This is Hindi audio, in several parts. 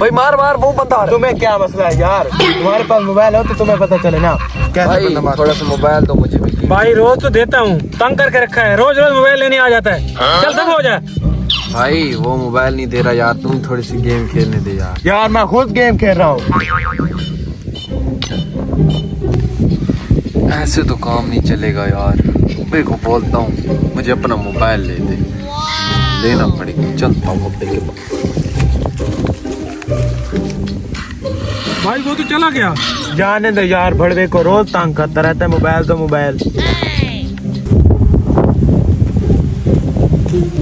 भाई मार मार वो बंदा। तुम्हें क्या मसला है यार? तुम्हारे पास मोबाइल हो तो तुम्हें पता चले ना कैसे भाई बंदा मारता। थोड़ा सा मोबाइल दो मुझे भी। भाई रोज तो देता हूँ, तंग करके रखा है, रोज रोज मोबाइल लेने आ जाता है। चल तब हो जाए। भाई वो मोबाइल नहीं दे रहा यार, तुम थोड़ी सी गेम खेलने दे यार। यार मैं खुद गेम खेल रहा हूँ। ऐसे तो काम नहीं चलेगा यार। अब्बे को बोलता हूँ मुझे अपना मोबाइल ले दे, लेना पड़ेगा। चलता हूँ अब्बे के पास। भाई वो तो चला गया। जाने दो यार, भड़वे को रोज तंग करता रहता है मोबाइल तो मोबाइल।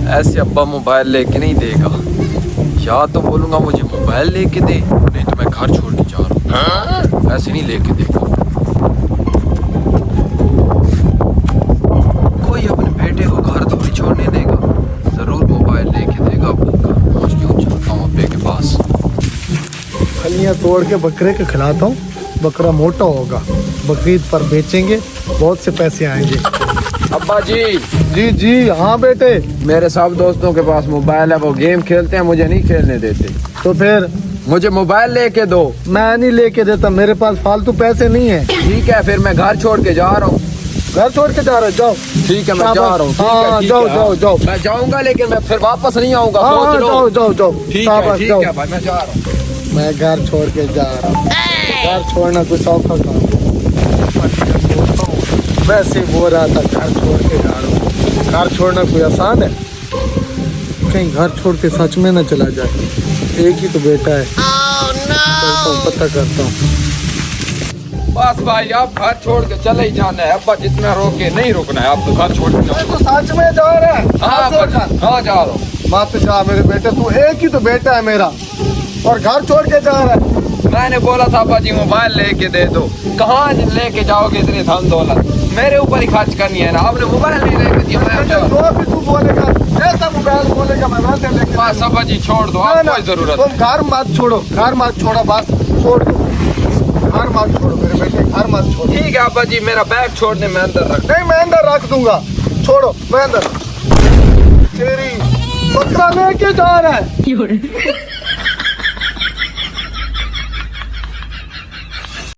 ऐसे अब्बा मोबाइल लेके नहीं देगा, या तो बोलूंगा मुझे मोबाइल लेके दे, नहीं तो मैं घर छोड़ के जा रहा हूँ। ऐसे नहीं लेके देगा। कोई अपने बेटे को घर थोड़ी छोड़ने देगा, जरूर मोबाइल लेके देगा। अब्बा घर पहुँच के चलता हूँ अब्बे के पास। फलियाँ तोड़ के बकरे के खिलाता हूँ, बकरा मोटा होगा, बकरीद पर बेचेंगे, बहुत से पैसे आएंगे। अब्बा जी, जी जी हाँ बेटे। मेरे सब दोस्तों के पास मोबाइल है, वो गेम खेलते हैं, मुझे नहीं खेलने देते। तो फिर मुझे मोबाइल लेके दो। मैं नहीं लेके देता, मेरे पास फालतू पैसे नहीं है। ठीक है फिर मैं घर छोड़ के जा रहा हूँ। घर छोड़ के जा रहे, जाओ। ठीक है मैं जा रहा हूँ। ठीक है, हाँ ठीक जाओ है, जाओ जाओ। मैं जाऊंगा लेकिन मैं फिर वापस नहीं आऊंगा। हाँ सोच लो। जाओ जाओ जाओ। ठीक शाबाश, है जाओ। भाई मैं जा रहा हूँ। मैं घर छोड़ के जा रहा हूँ। घर छोड़ना कोई सौखा काम नहीं। वैसे ही बोल रहा था घर छोड़ के जा रहा हूँ। घर छोड़ना कोई आसान है? कहीं घर छोड़ के सच में न चला जाए। एक ही तो बेटा है। करता हूँ, पता करता हूँ। बस भाई अब घर छोड़ के चले ही जाना है। अब्बा जितना रोके नहीं रुकना है, अब तो घर छोड़ के जाओ। तो सच में जा रहा है? हाँ अब्बा जी, हाँ जा रहा हूँ। मत जा मेरे बेटे, तू एक ही तो बेटा है मेरा और घर छोड़ के जा रहा है। मैंने बोला था अब्बा जी मोबाइल लेके दे दो, कहाँ लेके जाओगे इतने धन दौलत? मेरे ऊपर ही खर्च करनी है ना। आपने मोबाइल नहीं लेके दिया, मैं जा रहा हूँ। जो भी तू बोलेगा, जैसा मोबाइल बोलेगा मैं वैसे लेके बस अब्बा जी छोड़ दो, आपको कोई जरूरत तुम घर मत छोड़ो, घर मत छोड़ो, बस छोड़ दो। घर मत छोड़ो मेरे बेटे, घर मत छोड़ो। ठीक है अब्बा जी, मेरा बैग छोड़ने में अंदर रख। नहीं मैं अंदर रख दूंगा, छोड़ो मैं अंदर। तेरी बकरा लेके जा रहा है।